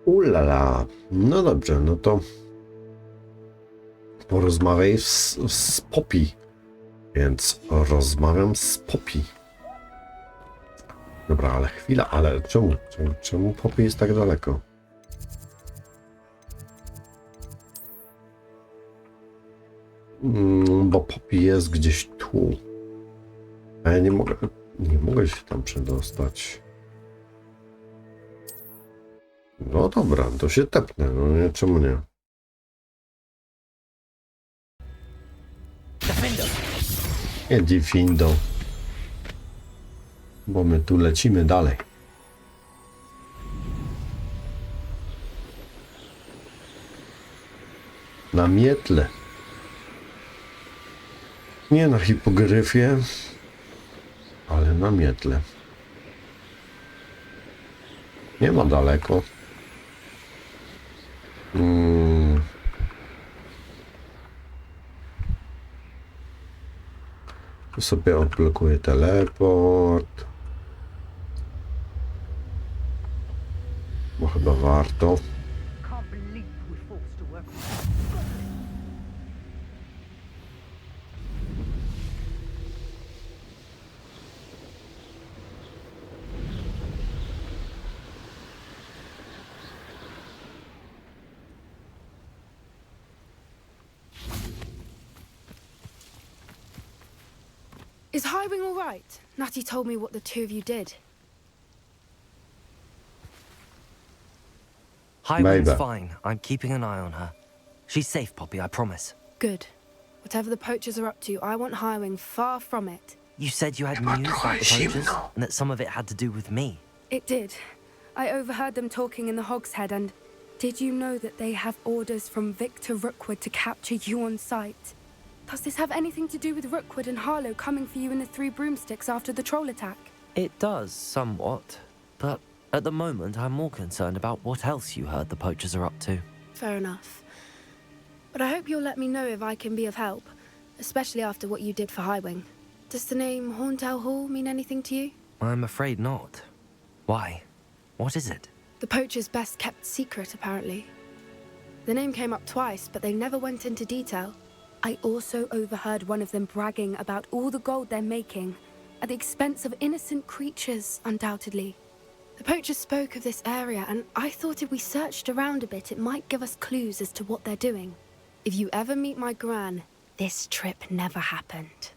Ulala. No dobrze, no to porozmawiaj z Poppy. Więc rozmawiam z Poppy. Dobra, ale chwila, ale czemu Poppy jest tak daleko? Bo Poppy jest gdzieś tu. A ja nie mogę się tam przedostać. No dobra, to się tepnę, no nie, czemu nie? Nie Difindo. Bo my tu lecimy dalej. Na mietle. Nie na hipogryfie, ale na mietle. Nie ma daleko. Tu sobie odblokuję teleport. Bo chyba warto. Is Highwing all right? Natty told me what the two of you did. Highwing's fine. I'm keeping an eye on her. She's safe, Poppy, I promise. Good. Whatever the poachers are up to, I want Highwing far from it. You said you had news about the poachers, and that some of it had to do with me. It did. I overheard them talking in the Hogshead, and did you know that they have orders from Victor Rookwood to capture you on sight? Does this have anything to do with Rookwood and Harlow coming for you in the Three Broomsticks after the troll attack? It does, somewhat. But at the moment, I'm more concerned about what else you heard the poachers are up to. Fair enough. But I hope you'll let me know if I can be of help, especially after what you did for Highwing. Does the name Horntail Hall mean anything to you? I'm afraid not. Why? What is it? The poachers' best kept secret, apparently. The name came up twice, but they never went into detail. I also overheard one of them bragging about all the gold they're making, at the expense of innocent creatures, undoubtedly. The poachers spoke of this area, and I thought if we searched around a bit, it might give us clues as to what they're doing. If you ever meet my gran, this trip never happened.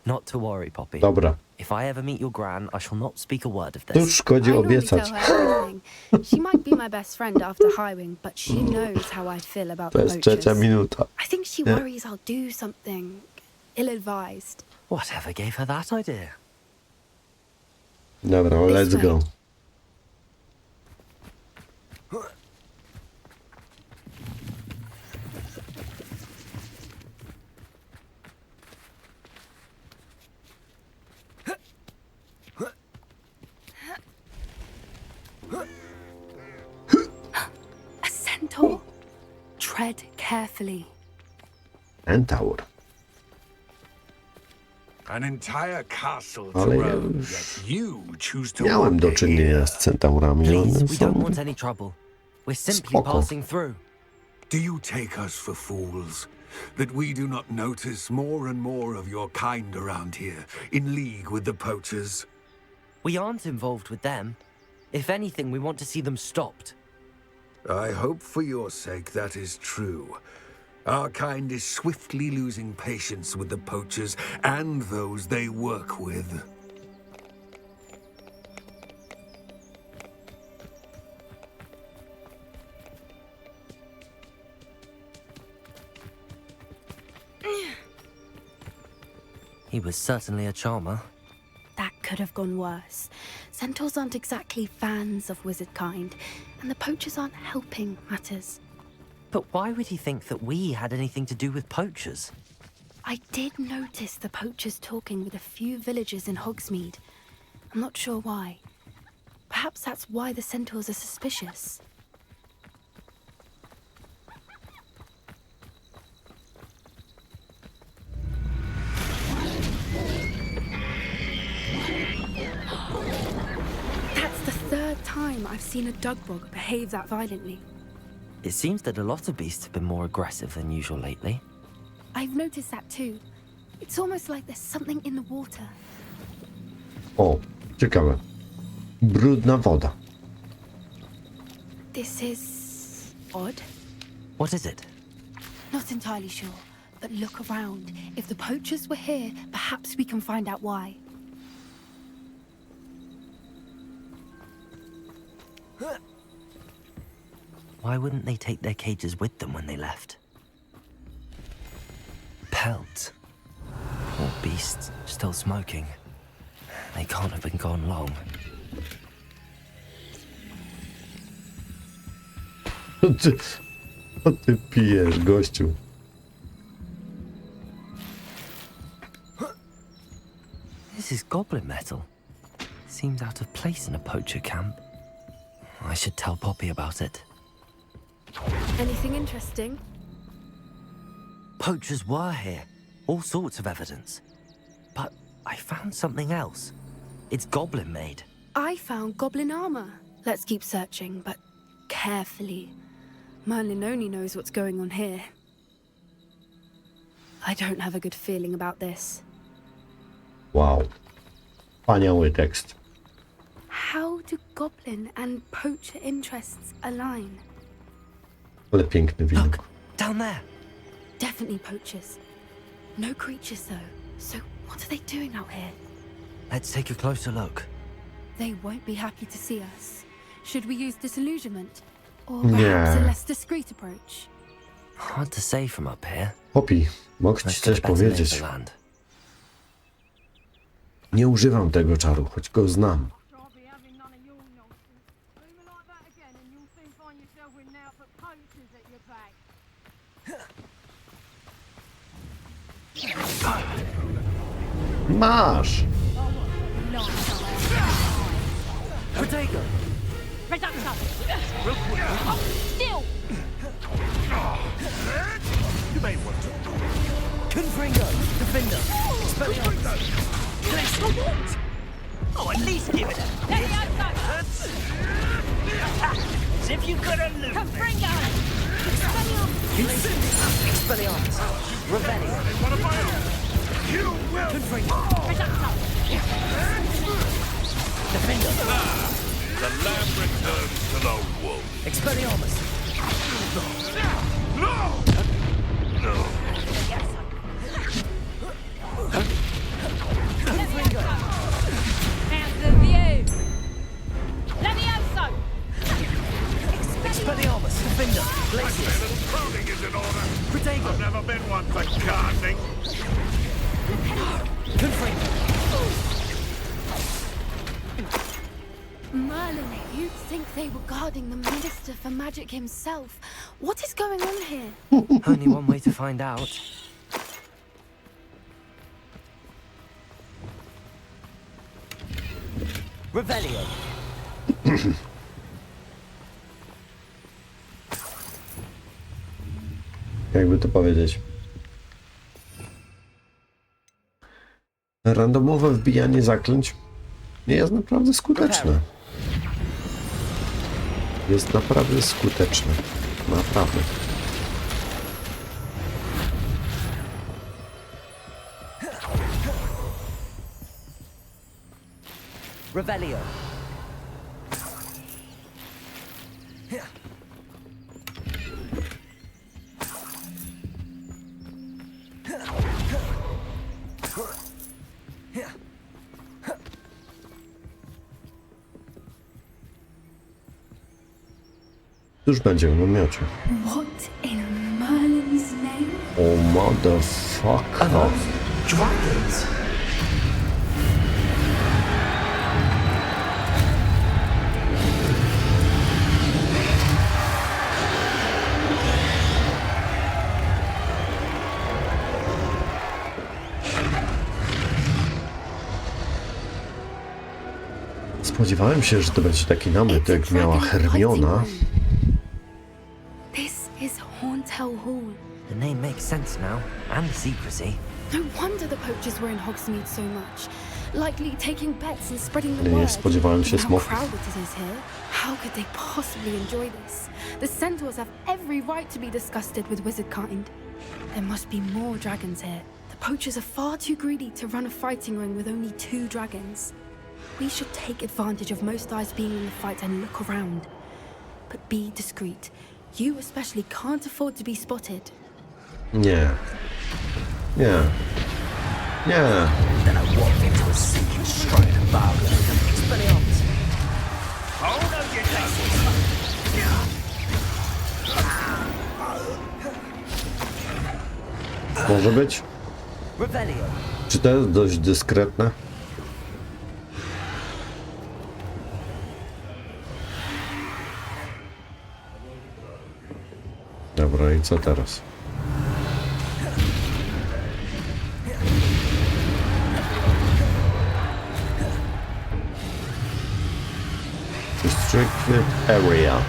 Not to worry, Poppy. Dobra. If I ever meet your gran, I shall not speak a word of To this. już szkodzi I normally obiecać. tell her everything. She might be my best friend after Highwing, but she knows how I feel about To the jest trzecia poachers. minuta. I think she worries I'll do something ill-advised. Whatever gave her that idea? Dobra, let's go. A centaur. Tread carefully. Centaur. An entire castle to Ale ja roam, już yet you choose to miałem do wander czynienia here. z centaurami. Please, One we don't są... want any trouble. We're simply Spoko. passing through. Do you take us for fools? That we do not notice more and more of your kind around here, in league with the poachers? We aren't involved with them. If anything, we want to see them stopped. I hope for your sake that is true. Our kind is swiftly losing patience with the poachers and those they work with. He was certainly a charmer. That could have gone worse. Centaurs aren't exactly fans of wizard kind, and the poachers aren't helping matters. But why would he think that we had anything to do with poachers? I did notice the poachers talking with a few villagers in Hogsmeade. I'm not sure why. Perhaps that's why the centaurs are suspicious. time I've seen a dugbog behave that violently. It seems that a lot of beasts have been more aggressive than usual lately. I've noticed that too. It's almost like there's something in the water. O, ciekawe. Brudna woda. This is odd. What is it? Not entirely sure, but look around. If the poachers were here, perhaps we can find out why. Why wouldn't they take their cages with them when they left? Pelts. Poor beasts, still smoking. They can't have been gone long. Co ty pijesz, gościu? This is goblin metal. Seems out of place in a poacher camp. I should tell Poppy about it. Anything interesting? Poachers were here. All sorts of evidence. But I found something else. It's goblin made. I found goblin armor. Let's keep searching, but carefully. Merlin only knows what's going on here. I don't have a good feeling about this. Wow. Wspaniały tekst. How do goblin and poacher interests align? Ale piękny widok. Look, down there. Definitely poachers. No creatures though. So what are they doing out here? Let's take a closer look. They won't be happy to see us. Should we use disillusionment? Or perhaps a Nie. less discreet approach? Hard to say from up here. Poppy, mogę ci Let's coś get better lay of powiedzieć. the land. Nie używam tego czaru, choć go znam. Try be having none of your nonsense. Do me like that again and you'll soon find yourself with now for poachers at your back. Masz! Protego! Reducto! Oh, still! You may want to. Confringo! Defender! Expelliarmus! Glacier! Oh, at least give it a... Levioso! As if you could have looped me! Confringo! Expelliarmus! Revelio! What am I on? You will. Confringo! Reducto! Defender! The lamb returns to the wolf. Expelliarmus! No! No! Confringo! How's the view? Levioso! Expelliarmus! Defender! Glacier! A little pruning is in order. Protego! I've never been one for gardening. Confringo! Merlin, you'd think they were guarding the Minister for Magic himself. What is going on here? Only one way to find out. Revelio! Jakby to powiedzieć. Randomowe wbijanie zaklęć nie jest naprawdę skuteczne. Jest naprawdę skuteczne. Naprawdę. Revelio! Cóż będzie w namiocie? What in Merlin's name? O motherfucker. Dragons! Spodziewałem się, że to będzie taki namiot, jak miała Hermiona. This is Hauntel Hall. The name makes sense now, and the secrecy. No wonder the poachers were in Hogsmeade so much. likely taking bets and spreading the Nie word. spodziewałem się How smoków. crowded it is here. How could they possibly enjoy this? The centaurs have every right to be disgusted with wizard kind. There must be more dragons here. The poachers are far too greedy to run a fighting ring with only 2 dragons. We should take advantage of most eyes being in the fight and look around. But be discreet. You especially can't afford to be spotted. Nie. Nie. Nie. Then I walked into a sinking stride and bargain. Expelliarmus. Oh no, you Może być? Revelio. Czy to jest dość dyskretne? Dobra, i co teraz? Restricted area.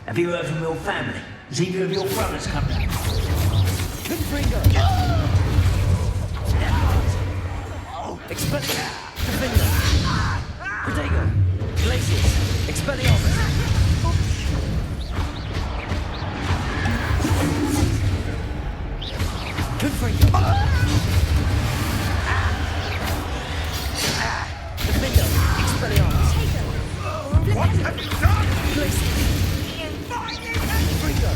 Have you heard from your family? Has either of your brothers come down? Confringo. Expelliarmus. Confringo. Protego. Glacius. Expelliarmus. Confringo. Confringo. Expelliarmus. What have you done? Glacius. Confringo.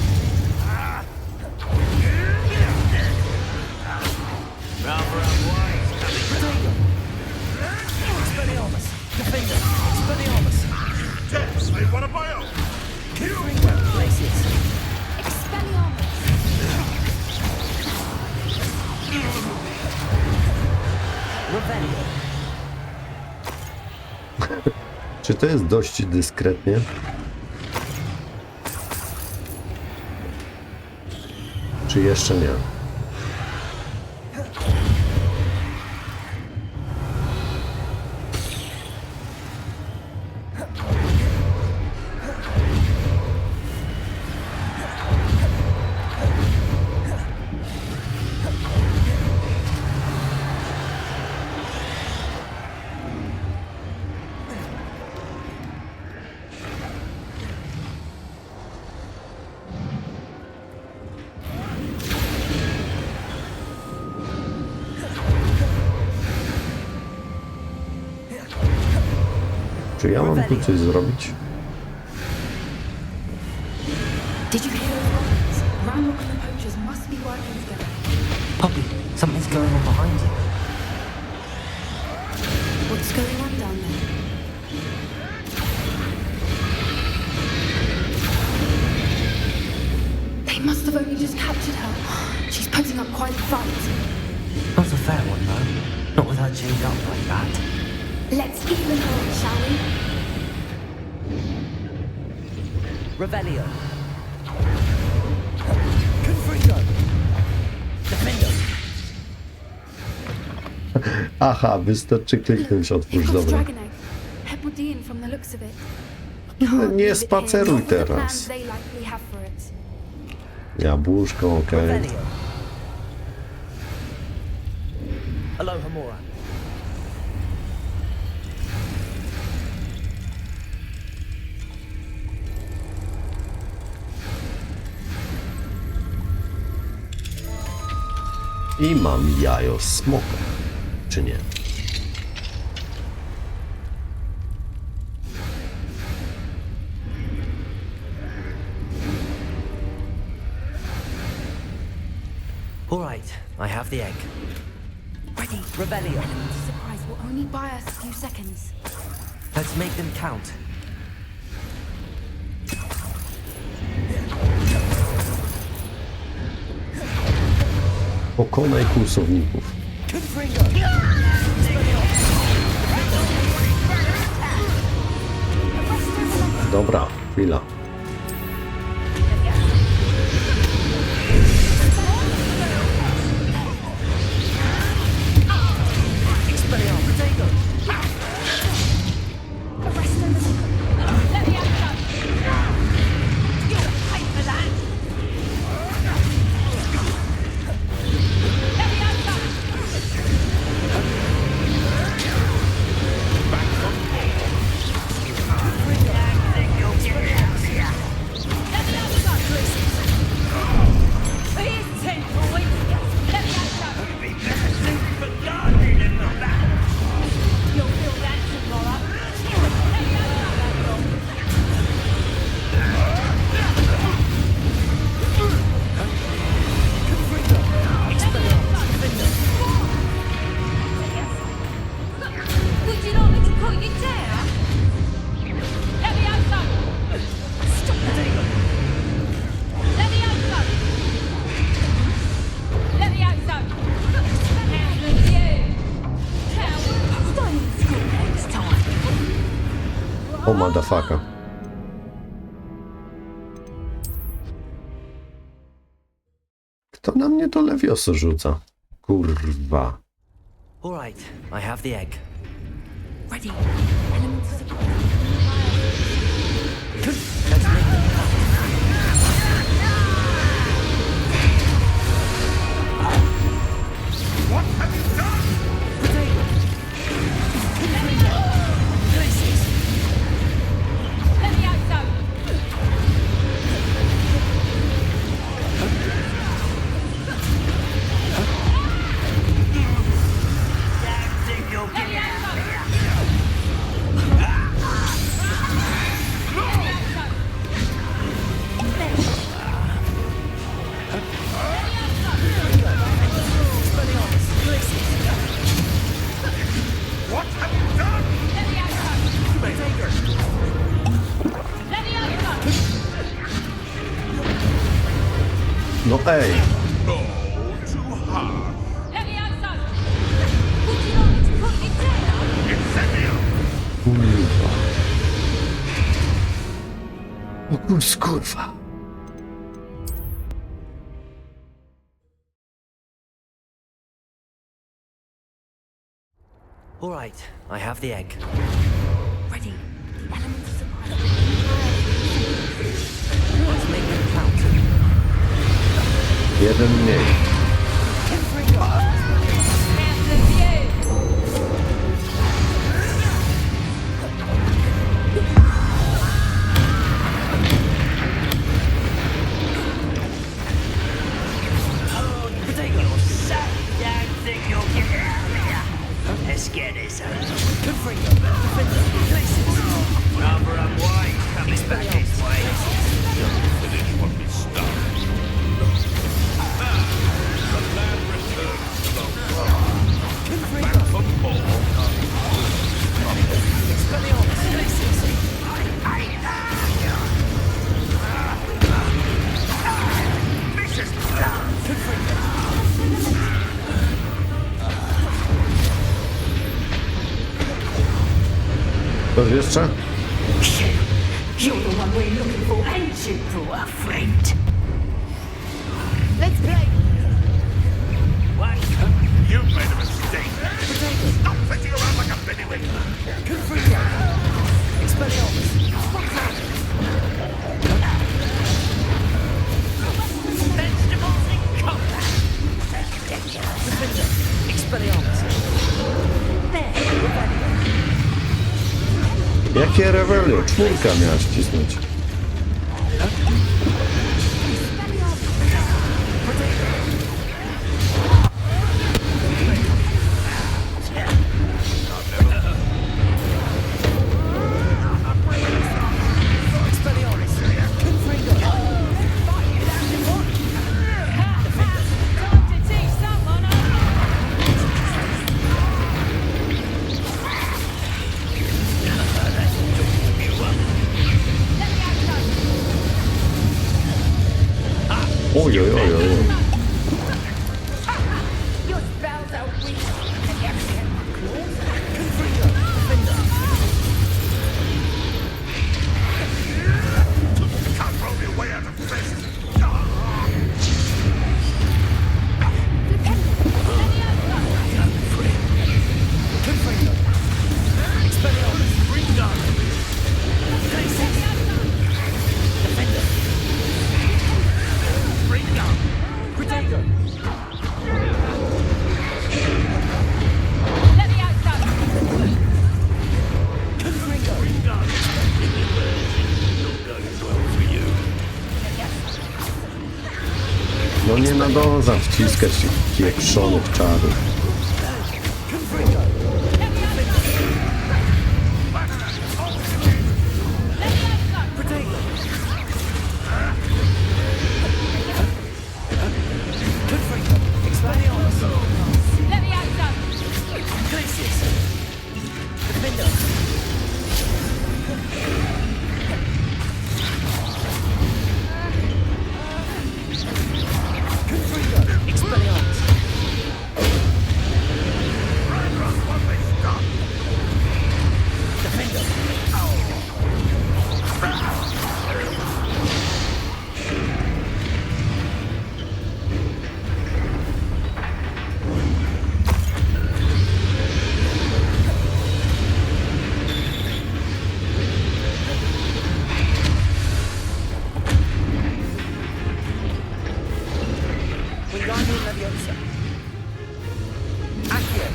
Protego. Expelliarmus. Confringo. Expelliarmus. Yes, I want a bio. Confringo. Glacius. Expelliarmus! Revelio. Czy to jest dość dyskretnie? Czy jeszcze nie? Czy ja mam tu coś zrobić? Did you hear those words? Ranrock and the poachers must be working together. Poppy, something's going on behind you. What's going on down there? They must have only just captured her. She's putting up quite a fight. Not a fair one, though. Not with her chained up like that. Let's even her, shall we? Revelio. Confringo. Defendo. Aha, wystarczy kliknąć otwórz, They've got a dobra. dragon egg. Hebridean from the looks of it. Nie Can't leave it here, spaceruj not with the teraz. plans they likely have for it. Jabłuszko, okej. Revelio. Aloha Mora. I mam jajo smoka. Czy nie? All right, I have the egg. Ready. Revelio. Element of surprise will only buy us a few seconds. Let's make them count. Pokonaj kłusowników. Confringo. Dobra, chwila. madafaka. Kto na mnie to lewioso rzuca? Kurwa. All right, I have the egg. Ready. Elements of Let's make them What have you done? Let me out, so. What have you done? No ej! Oh, too hard. Let me out, so. Would you like me to put it down? Incendio! Kurwa. O kurwa. All right, I have the egg. ready. The elements of Let's make them count. Jeden mniej. Let's get this out. Rather unwise coming back this way. Finish what we started. The land returns to the world. Back for more. This is Ktoś jeszcze? You're the one we're looking for, ain't you, poor friend? Let's play. What? You've made a mistake. Stop sitting around like a bennywig. Vegetables in combat. Jakie rebelio? Czwórka miała ścisnąć. Time to teach someone, Oj, oj, oj, oj. Your spells are weak. Can't throw me away out of fist. Let me out, son. No nie nadążam wciskać tych pieprzonych czarów. Let me out, son. Wingardium Leviosa. Accio.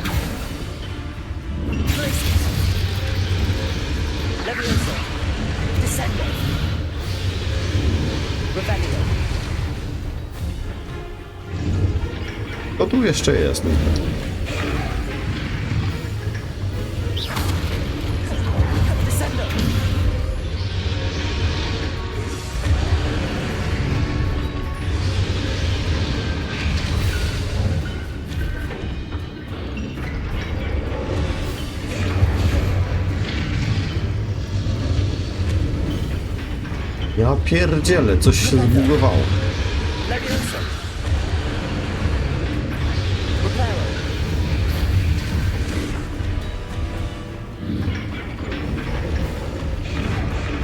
Glacius. Leviosa. Descendo. Revelio. To tu jeszcze jest. Descendo. Ja pierdzielę, coś się zbugowało. Leviosa. Reparo.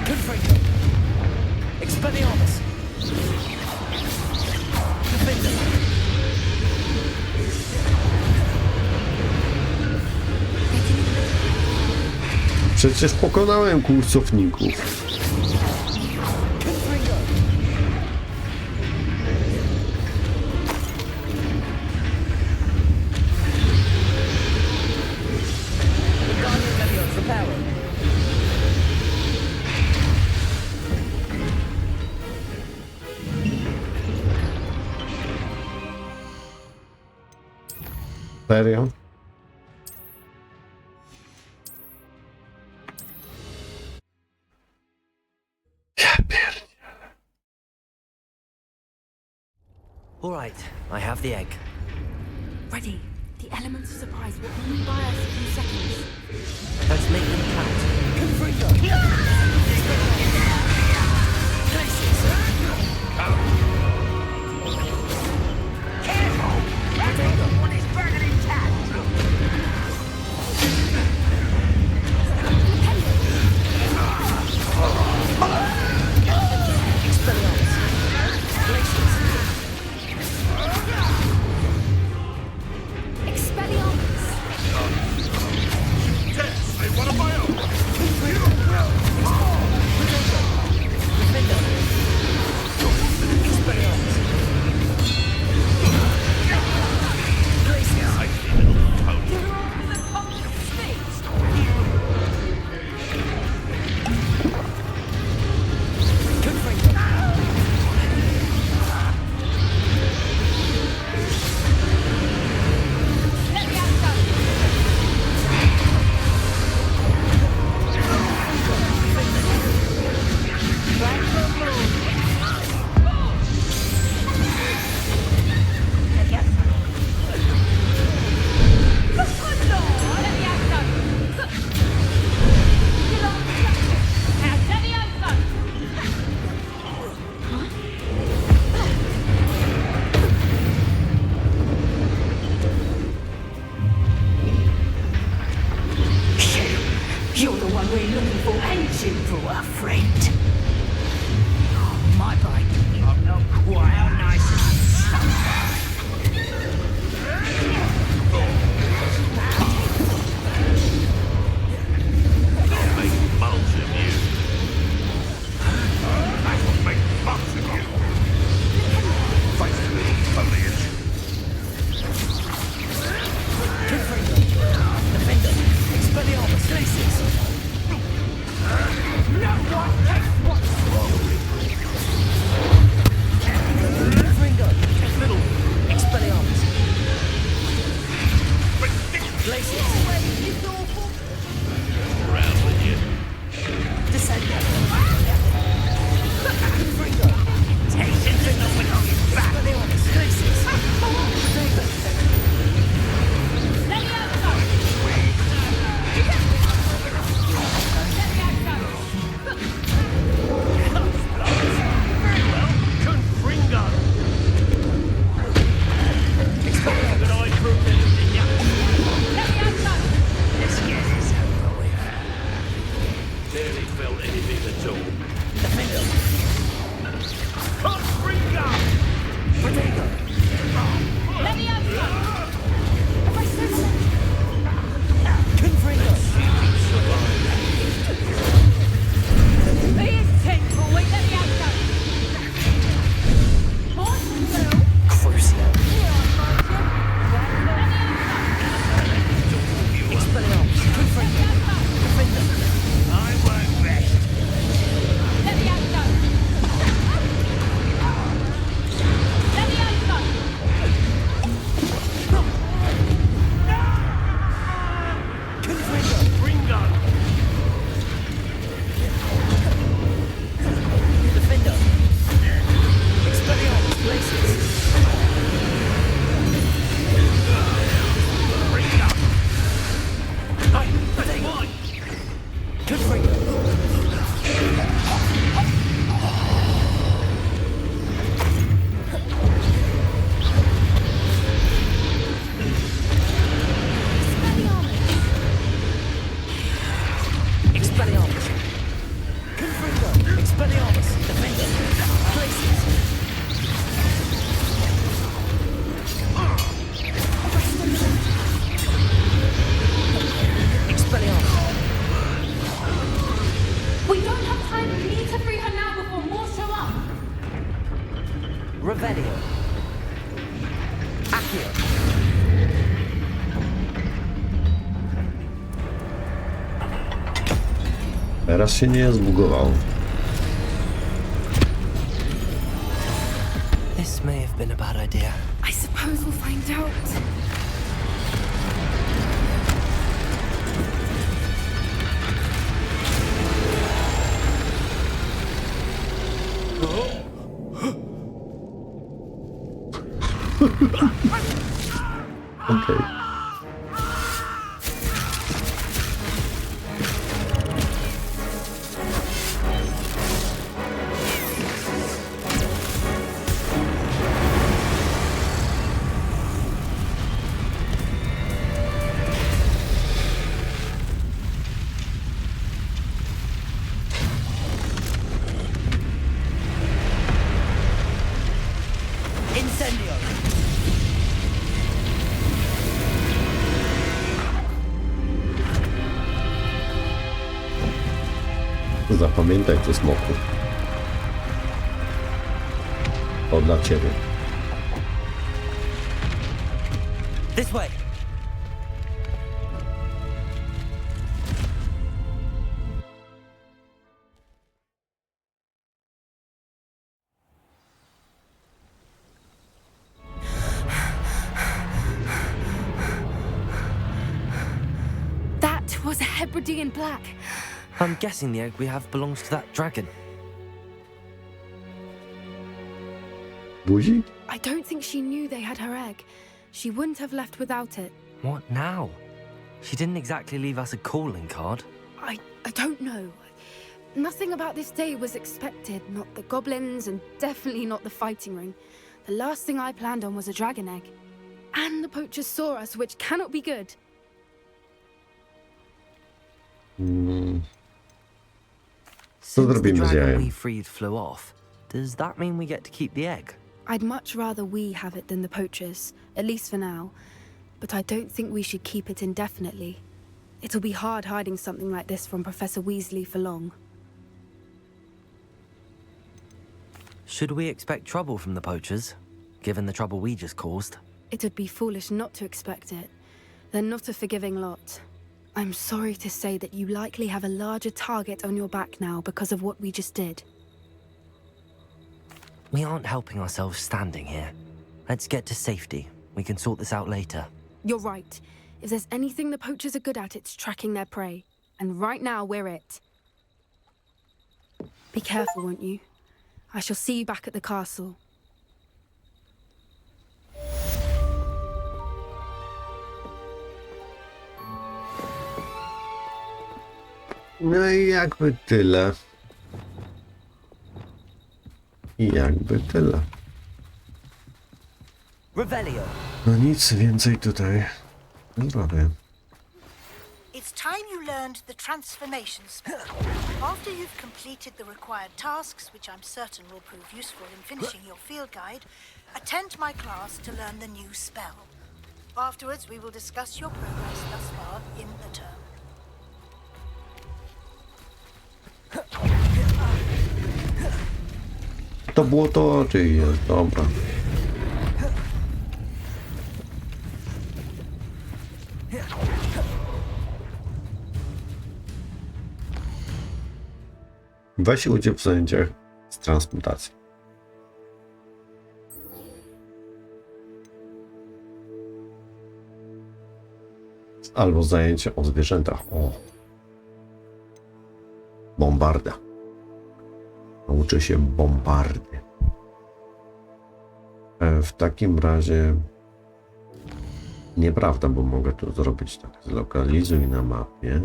Confringo. Expelliarmus. Defender. Przecież pokonałem kłusowników. Confringo. Wingardium Leviosa. Reparo. Serio? Ja pierdzielę. All right, I have the egg. Ready. The elements of surprise will only buy us a few seconds. Let's make them count. Confringo. Expelliarmus. Glacius. Expelliarmus! Yes, they want to buy out. Teraz się nie zbugował. This may have been a bad idea. I suppose we'll find out. Okej. Incendio! Zapamiętaj to, smoku. To dla ciebie. This way! That was a Hebridean black. I'm guessing the egg we have belongs to that dragon. Buzi? I don't think she knew they had her egg. She wouldn't have left without it. What now? She didn't exactly leave us a calling card. I don't know. Nothing about this day was expected. Not the goblins, and definitely not the fighting ring. The last thing I planned on was a dragon egg. And the poachers saw us, which cannot be good. Co Since the zrobimy z dragon jajem? we freed flew off, does that mean we get to keep the egg? I'd much rather we have it than the poachers, at least for now. But I don't think we should keep it indefinitely. It'll be hard hiding something like this from Professor Weasley for long. Should we expect trouble from the poachers, given the trouble we just caused? It'd be foolish not to expect it. They're not a forgiving lot. I'm sorry to say that you likely have a larger target on your back now because of what we just did. We aren't helping ourselves standing here. Let's get to safety. We can sort this out later. You're right. If there's anything the poachers are good at, it's tracking their prey. And right now, we're it. Be careful, won't you? I shall see you back at the castle. No i jakby tyle. I jakby tyle. Revelio! No nic więcej tutaj nie zrobię. It's time you learned the transformation spell. After you've completed the required tasks, which I'm certain will prove useful in finishing your field guide, attend my class to learn the new spell. Afterwards, we will discuss your progress thus far in the term. To było to, czy jest dobra. Weź udział w zajęciach z transmutacji. Albo zajęcia o zwierzętach. O. Bombarda. Nauczy się bombardy. W takim razie nieprawda, bo mogę tu zrobić tak. Zlokalizuj na mapie.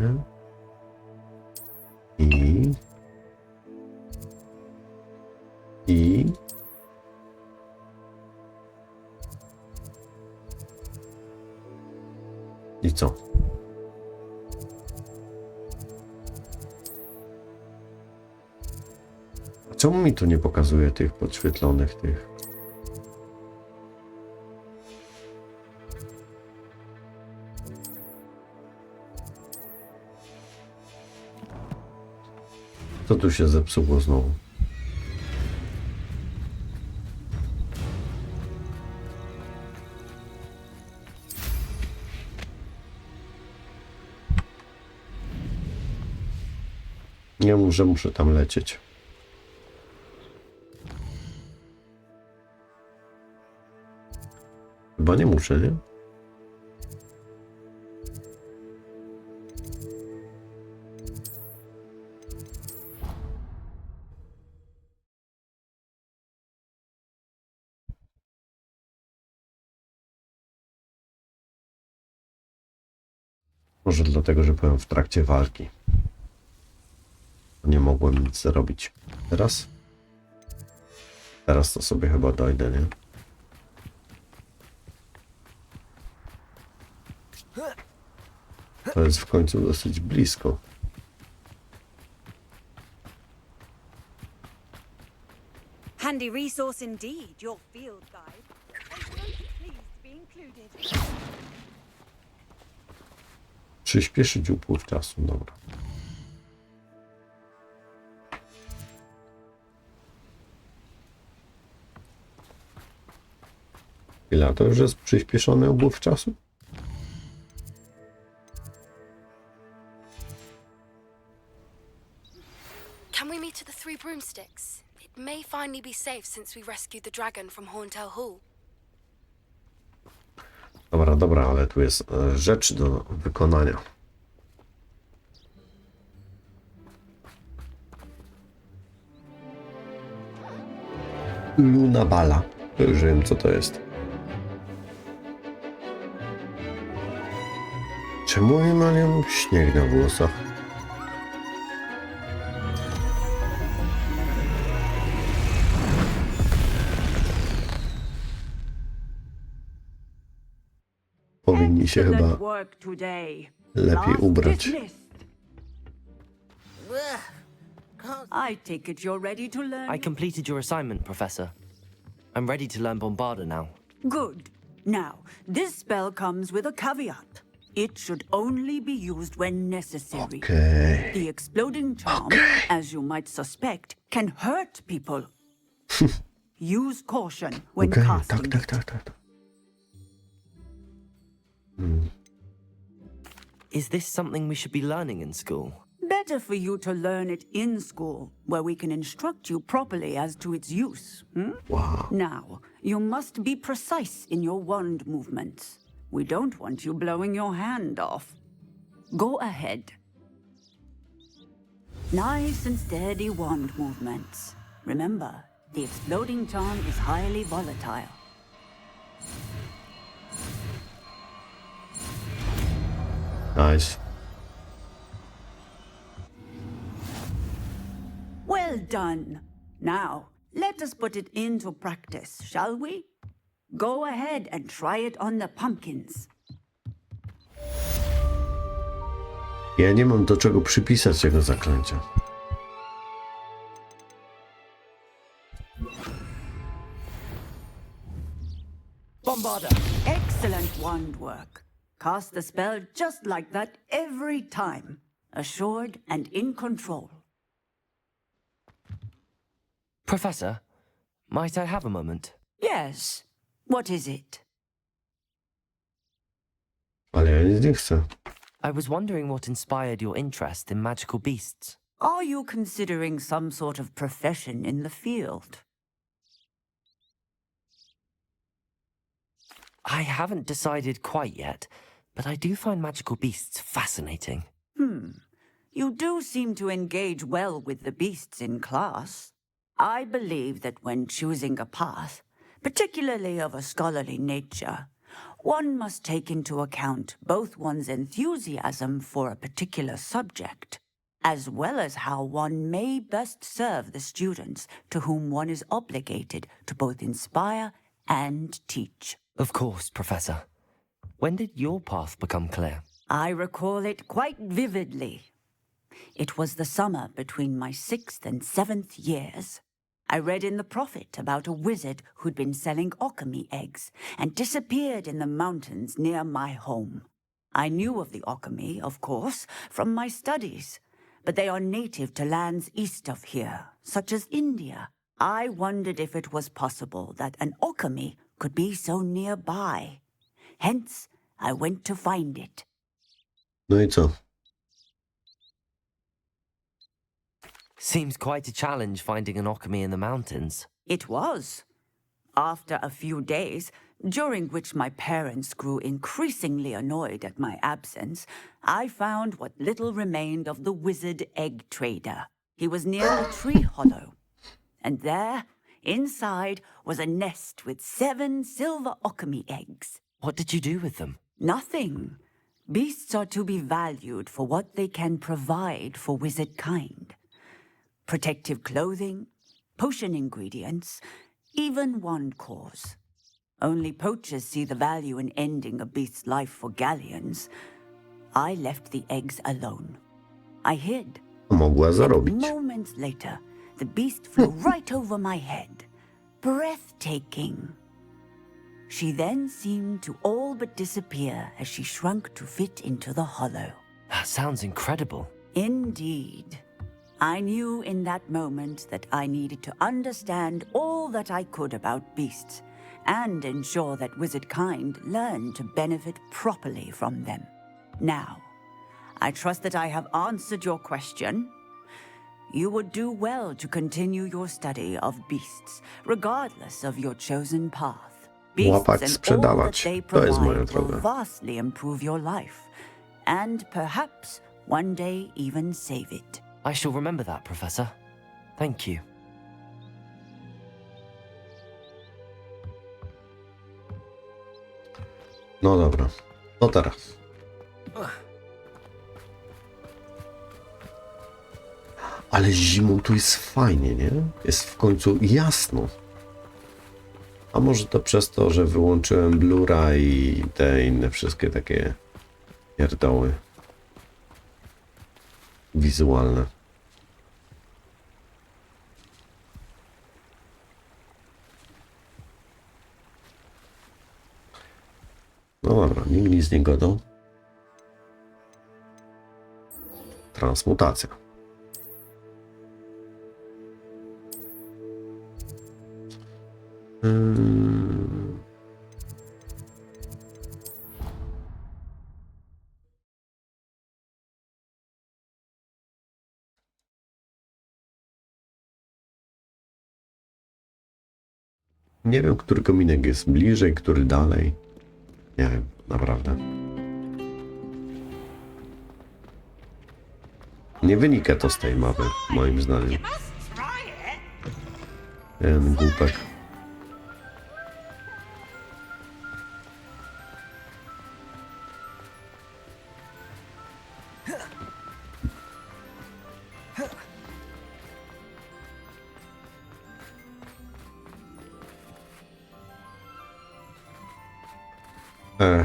I co? A czemu mi tu nie pokazuje tych podświetlonych tych? Co tu się zepsuło znowu? Nie muszę tam lecieć. Chyba nie muszę, nie? Może dlatego, że byłem w trakcie walki. Nie mogłem nic zrobić. Teraz? Teraz to sobie chyba dojdę, nie? To jest w końcu dosyć blisko. Handy resource indeed, your field guide. Pleased to be included. Przyspieszyć upływ czasu, dobra. Ile to już jest przyspieszony upływ czasu? Can we meet at the Three Broomsticks? It may finally be safe since we rescued the dragon from Horntail Hall. Dobra, ale tu jest rzecz do wykonania. Luna Bala. To już wiem, co to jest. Czemu nie mają śnieg na włosach? Powinni się chyba lepiej ubrać. I take it you're ready to learn. I completed your assignment, Professor. I'm ready to learn Bombarda now. Good. Now, this spell comes with a caveat. It should only be used when necessary. Okej. The exploding charm, as you might suspect, can hurt people. Use caution when Okej, casting. tak. Is this something we should be learning in school? Better for you to learn it in school, where we can instruct you properly as to its use. Wow. Now, you must be precise in your wand movements. We don't want you blowing your hand off. Go ahead. Nice and steady wand movements. Remember, the exploding charm is highly volatile. Nice. Well done. Now, let us put it into practice, shall we? Go ahead and try it on the pumpkins. Ja nie mam do czego przypisać tego zaklęcia. Bombarda! Excellent wand work. Cast the spell just like that every time. Assured and in control. Professor, might I have a moment? Yes. What is it? Ale ja nic nie chcę. I was wondering what inspired your interest in magical beasts. Are you considering some sort of profession in the field? I haven't decided quite yet, but I do find magical beasts fascinating. You do seem to engage well with the beasts in class. I believe that when choosing a path, particularly of a scholarly nature, one must take into account both one's enthusiasm for a particular subject, as well as how one may best serve the students to whom one is obligated to both inspire and teach. Of course, Professor. When did your path become clear? I recall it quite vividly. It was the summer between my 6th and 7th years. I read in the Prophet about a wizard who'd been selling alchemy eggs and disappeared in the mountains near my home. I knew of the alchemy, of course, from my studies, but they are native to lands east of here, such as India. I wondered if it was possible that an alchemy could be so nearby. Hence, I went to find it. No i co? Seems quite a challenge finding an alchemy in the mountains. It was. After a few days, during which my parents grew increasingly annoyed at my absence, I found what little remained of the wizard egg trader. He was near a tree hollow, and there, inside, was a nest with 7 silver alchemy eggs. What did you do with them? Nothing. Beasts are to be valued for what they can provide for wizard kind. Protective clothing, potion ingredients, even wand cores. Only poachers see the value in ending a beast's life for galleons. I left the eggs alone. I hid. Mogła zarobić. Moments later, the beast flew right over my head. Breathtaking. She then seemed to all but disappear as she shrunk to fit into the hollow. That sounds incredible. Indeed. I knew in that moment that I needed to understand all that I could about beasts and ensure that wizard kind learned to benefit properly from them. Now, I trust that I have answered your question. You would do well to continue your study of beasts, regardless of your chosen path. Beasts Łapać, and all that sprzedawać. they To jest moja provide will droga. vastly improve your life, and perhaps one day even save it. I shall remember that, Professor. Thank you. No dobra, to teraz. Ale zimą tu jest fajnie, nie? Jest w końcu jasno. A może to przez to, że wyłączyłem blura i te inne wszystkie takie pierdoły wizualne. No dobra, nikt nic nie gadał. Transmutacja. Nie wiem, który kominek jest bliżej, który dalej. Nie wiem, naprawdę. Nie wynika to z tej mapy, moim zdaniem. Ten głupek.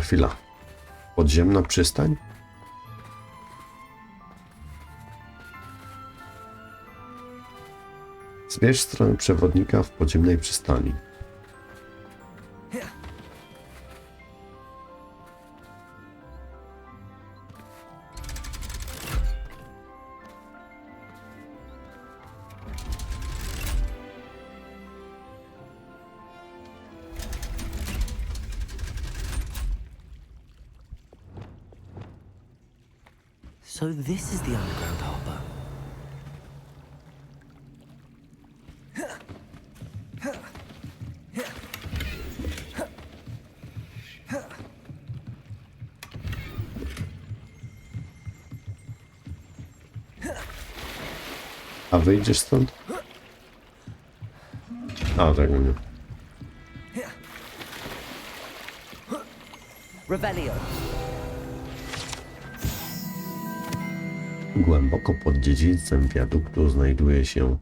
Chwila. Podziemna przystań? Zmierz stronę przewodnika w podziemnej przystani. So this is the underground harbour. A wyjdziesz stąd? A, tego nie. Revelio. Głęboko pod dziedzictwem wiaduktu znajduje się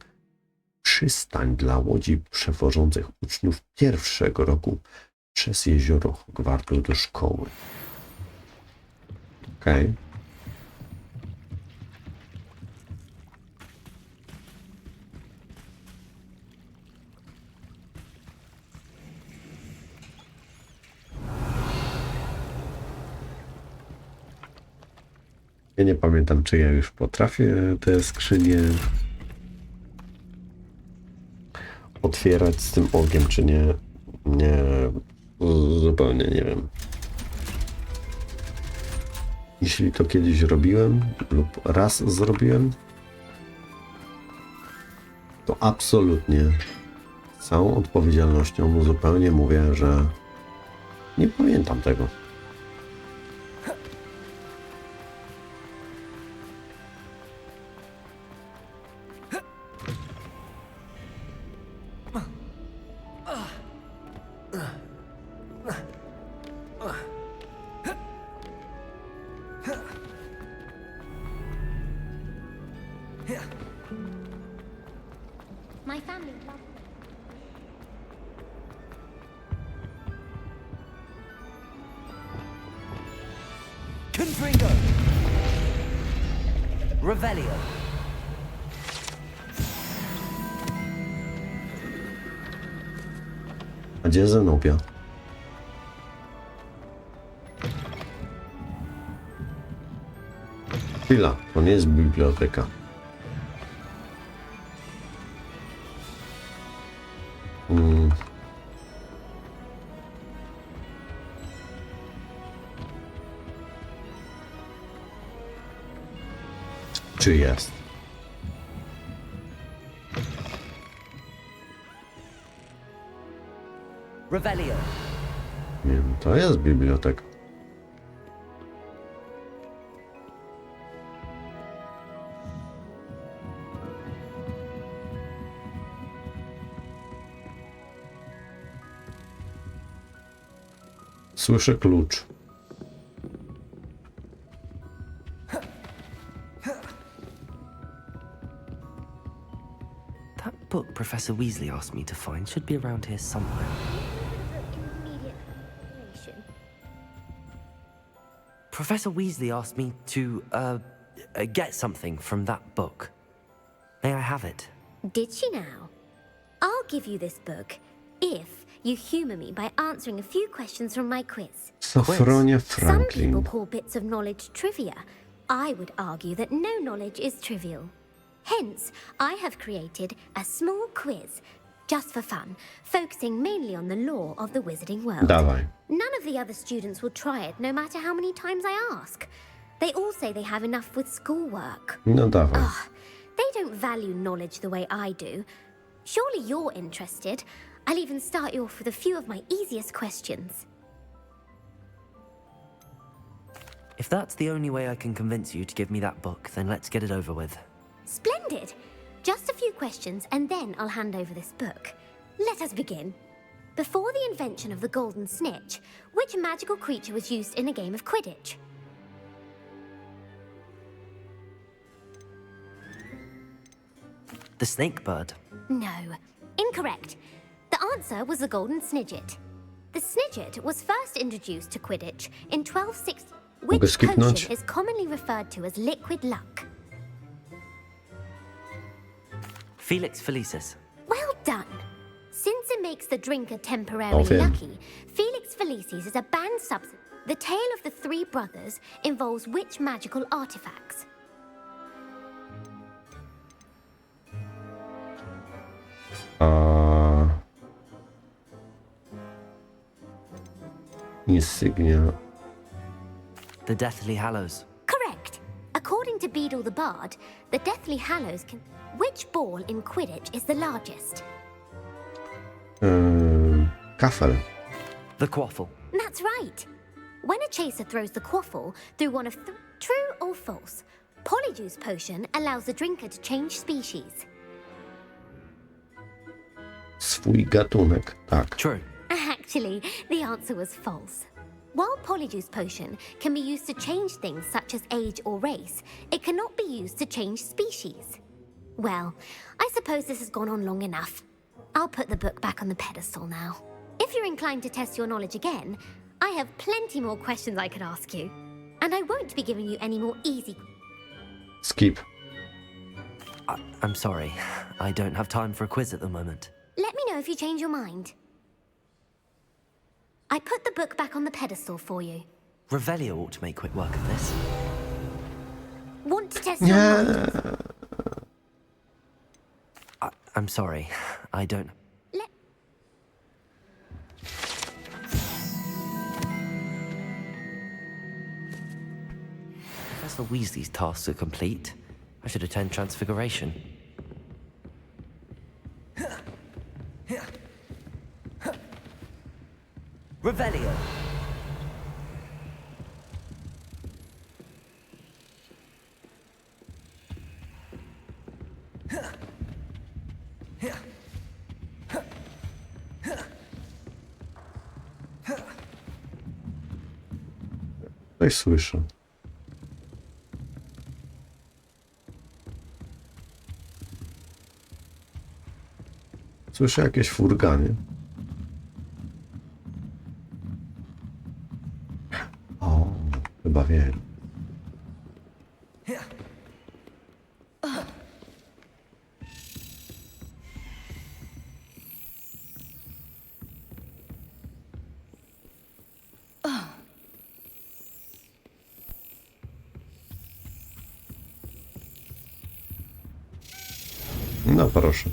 przystań dla łodzi przewożących uczniów pierwszego roku przez jezioro Hogwartu do szkoły. Okej. Ja nie pamiętam, czy ja już potrafię te skrzynie otwierać z tym ogiem, czy nie. Nie, zupełnie nie wiem. Jeśli to kiedyś robiłem lub raz zrobiłem, to absolutnie z całą odpowiedzialnością zupełnie mówię, że nie pamiętam tego. My family loves them. Confringo! Revelio! A gdzie Zenobia? Chwila, to nie jest biblioteka. Czy jest? Revelio! Nie wiem, to jest biblioteka. Słyszę klucz. That book Professor Weasley asked me to find should be around here somewhere. Immediate consideration. Professor Weasley asked me to, get something from that book. May I have it? Did she now? I'll give you this book if you humour me by answering a few questions from my quiz. Safronie Some people Franklin. call bits of knowledge trivia. I would argue that no knowledge is trivial. Hence, I have created a small quiz, just for fun, focusing mainly on the lore of the wizarding world. Dawaj. None of the other students will try it, no matter how many times I ask. They all say they have enough with schoolwork. No dawaj. They don't value knowledge the way I do. Surely you're interested. I'll even start you off with a few of my easiest questions. If that's the only way I can convince you to give me that book, then let's get it over with. Splendid! Just a few questions and then I'll hand over this book. Let us begin. Before the invention of the golden snitch, which magical creature was used in a game of Quidditch? The snake bird. No. Incorrect. The answer was the golden snidget. The snidget was first introduced to Quidditch in 1260, Mogę which skipnąć? potion is commonly referred to as liquid luck. Felix Felicis. Well done. Since it makes the drinker temporarily Wiem. lucky, Felix Felicis is a banned substance. The tale of the three brothers involves which magical artifacts? Insygnia. The Deathly Hallows. Correct. According to Beadle the Bard, the Deathly Hallows can... Which ball in Quidditch is the largest? Kafel. The Quaffle. That's right. When a chaser throws the quaffle through one of true or false, Polyjuice Potion allows the drinker to change species. Swój gatunek. Tak. True. Actually, the answer was false. While Polyjuice Potion can be used to change things such as age or race, it cannot be used to change species. Well, I suppose this has gone on long enough. I'll put the book back on the pedestal now. If you're inclined to test your knowledge again, I have plenty more questions I could ask you. And I won't be giving you any more easy... Skip. I'm sorry. I don't have time for a quiz at the moment. Let me know if you change your mind. I put the book back on the pedestal for you. Revelio ought to make quick work of this. Want to test your mind? I'm sorry. I don't... Let... Professor Weasley's tasks are complete. I should attend Transfiguration. Revelio. Coś słyszę. Słyszę jakieś furganie. O, chyba wiem. No proszę.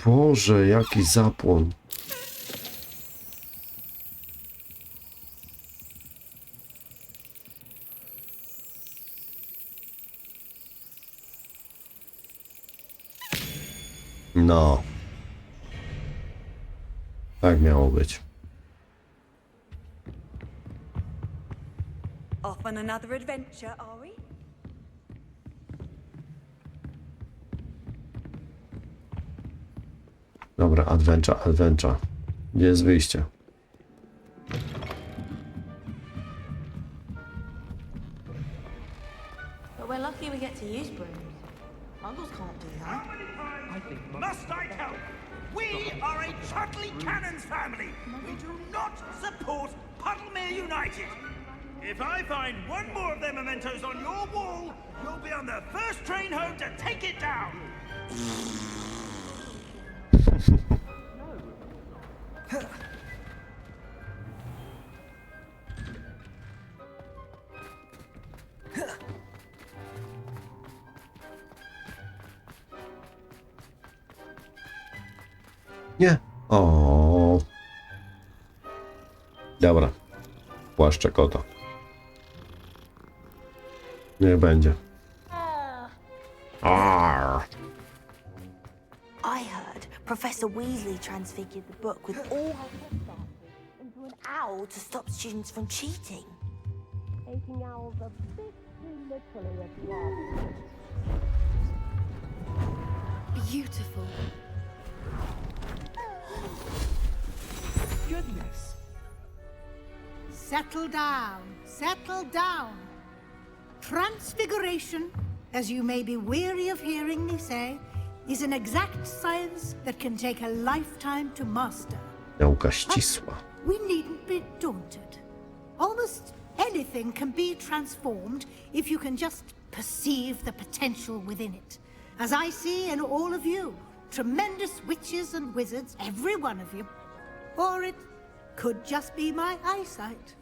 Boże, jaki zapłon. No. Tak miało być. Off on another adventure, are we? Dobra, adventure. Gdzie jest wyjście? But we're lucky we get to use brooms. Muggles can't do that. Must I tell you? We are a Chutley Cannons family. We do not support Puddlemere United. If I find one more of their mementos on your wall, you'll be on the first train home to take it down. Nie. O. Dobra. Płaszczę kota. Niech będzie. Arr. I heard Professor Weasley transfigured the book with all her headstances into an owl to stop students from cheating. Taking owls a bit too literally at last. Beautiful. Goodness. Settle down, settle down. Transfiguration, as you may be weary of hearing me say, is an exact science that can take a lifetime to master. Nauka ścisła. We needn't be daunted. Almost anything can be transformed if you can just perceive the potential within it. As I see in all of you, tremendous witches and wizards, every one of you. Or it could just be my eyesight.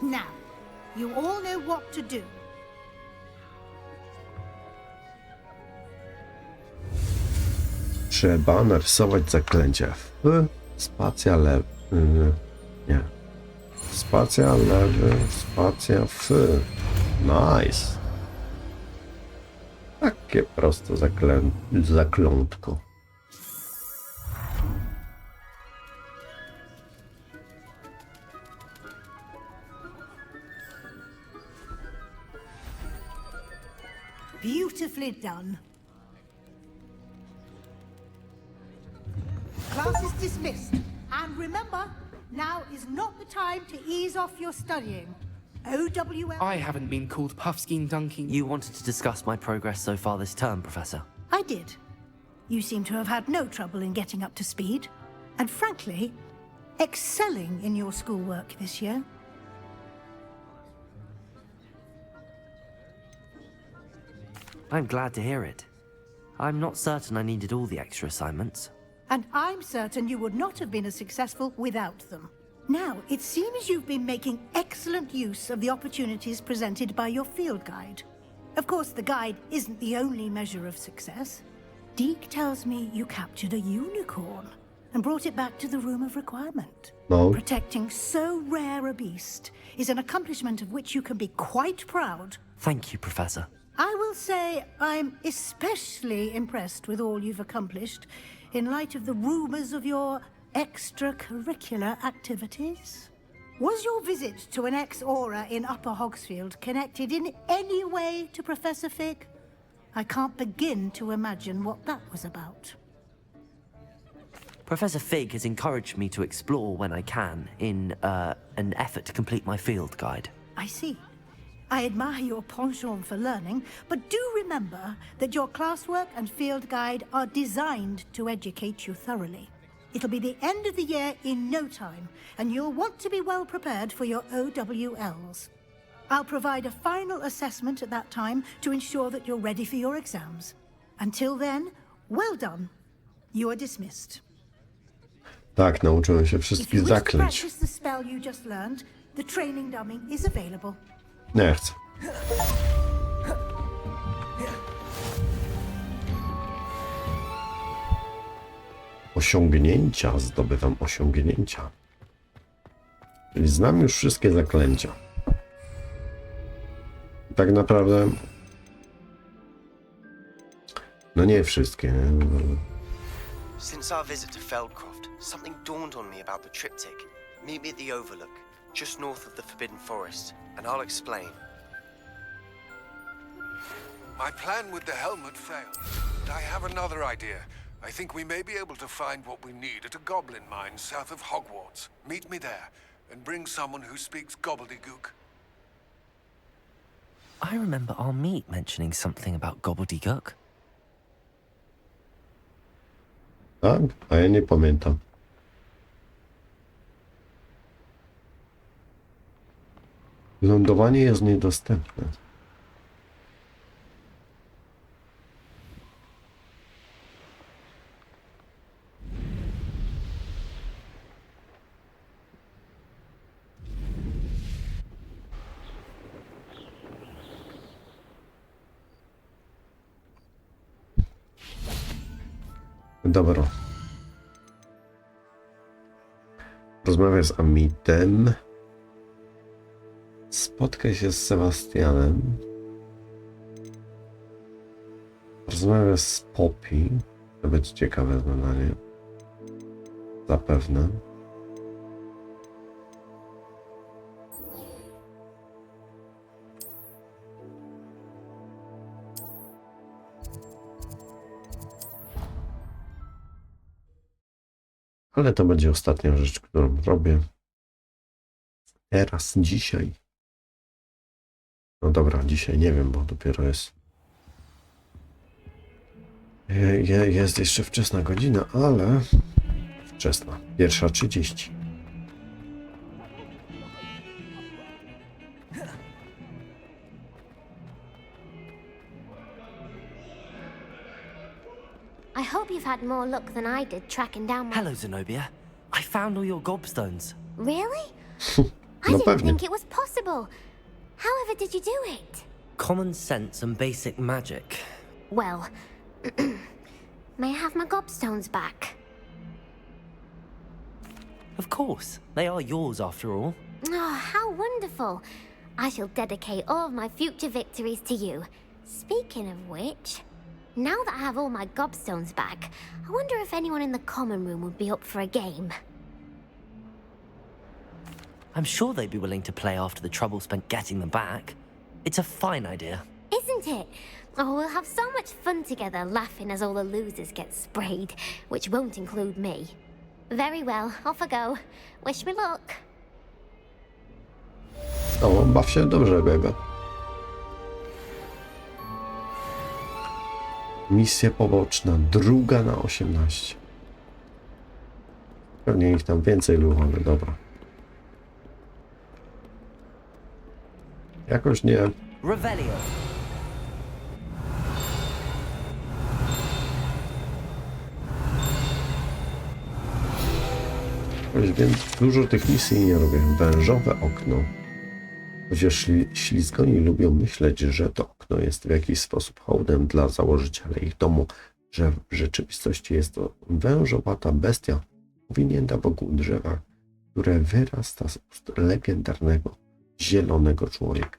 Now, you all know what to do. Trzeba narysować zaklęcie. Spacja lewy. Nie. Spacja lewy, spacja F. Nice. Takie proste zaklątko. Beautifully done. Class is dismissed. And remember, now is not the time to ease off your studying. OWL... I haven't been called Puffskein Dunking. You wanted to discuss my progress so far this term, Professor. I did. You seem to have had no trouble in getting up to speed. And frankly, excelling in your schoolwork this year. I'm glad to hear it. I'm not certain I needed all the extra assignments. And I'm certain you would not have been as successful without them. Now, it seems you've been making excellent use of the opportunities presented by your field guide. Of course, the guide isn't the only measure of success. Deke tells me you captured a unicorn and brought it back to the Room of Requirement. No. Protecting so rare a beast is an accomplishment of which you can be quite proud. Thank you, Professor. I will say I'm especially impressed with all you've accomplished in light of the rumors of your extracurricular activities. Was your visit to an ex-aura in Upper Hogsfield connected in any way to Professor Fig? I can't begin to imagine what that was about. Professor Fig has encouraged me to explore when I can in an effort to complete my field guide. I see. I admire your penchant for learning, but do remember that your classwork and field guide are designed to educate you thoroughly. It'll be the end of the year in no time, and you'll want to be well prepared for your OWLs. I'll provide a final assessment at that time to ensure that you're ready for your exams. Until then, well done. You are dismissed. Tak, nauczyłem się If wszystkich you wish to zaklęć. practice the spell you just learned, the training dummy is available. Nie chcę. Osiągnięcia. Zdobywam osiągnięcia. Czyli znam już wszystkie zaklęcia. Tak naprawdę... No nie wszystkie. Since our visit to Feldcroft, something dawned on me about the triptych. Meet me at the Overlook, just north of the Forbidden Forest, and I'll explain. My plan with the helmet failed, but I have another idea. I think we may be able to find what we need at a goblin mine south of Hogwarts. Meet me there, and bring someone who speaks gobbledygook. I remember our meet mentioning something about gobbledygook. Tak? A ja nie pamiętam. Lądowanie jest niedostępne. Dobra. Rozmawiaj z Amitem. Spotkaj się z Sebastianem. Rozmawiaj z Poppy. To będzie ciekawe zadanie. Zapewne. Ale to będzie ostatnia rzecz, którą robię. Teraz, dzisiaj. No dobra, dzisiaj nie wiem, bo dopiero jest... Jest jeszcze wczesna godzina, ale... Wczesna. 1:30. I hope you've had more luck than I did tracking down my... Hello, Zenobia. I found all your gobstones. Really? I No didn't pewnie. think it was possible. However did you do it? Common sense and basic magic. Well, may I have my gobstones back? Of course. They are yours after all. Oh, how wonderful. I shall dedicate all of my future victories to you. Speaking of which, now that I have all my gobstones back, I wonder if anyone in the common room would be up for a game. I'm sure they'd be willing to play after the trouble spent getting them back. It's a fine idea. Isn't it? Oh, we'll have so much fun together laughing as all the losers get sprayed, which won't include me. Very well, off I go. Wish me luck. O, baw się dobrze, bebe. Misja poboczna, 2 na 18. Pewnie ich tam więcej było, ale dobra. Jakoś nie. Revelio. Więc dużo tych misji nie robię. Wężowe okno. Chociaż ślizgoni lubią myśleć, że to okno jest w jakiś sposób hołdem dla założyciela ich domu, że w rzeczywistości jest to wężowata bestia owinięta wokół drzewa, które wyrasta z ust legendarnego zielonego człowieka.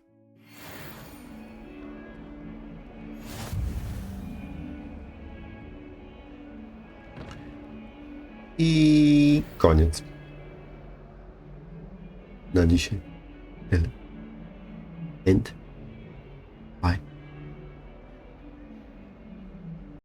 I koniec. Na dzisiaj. End.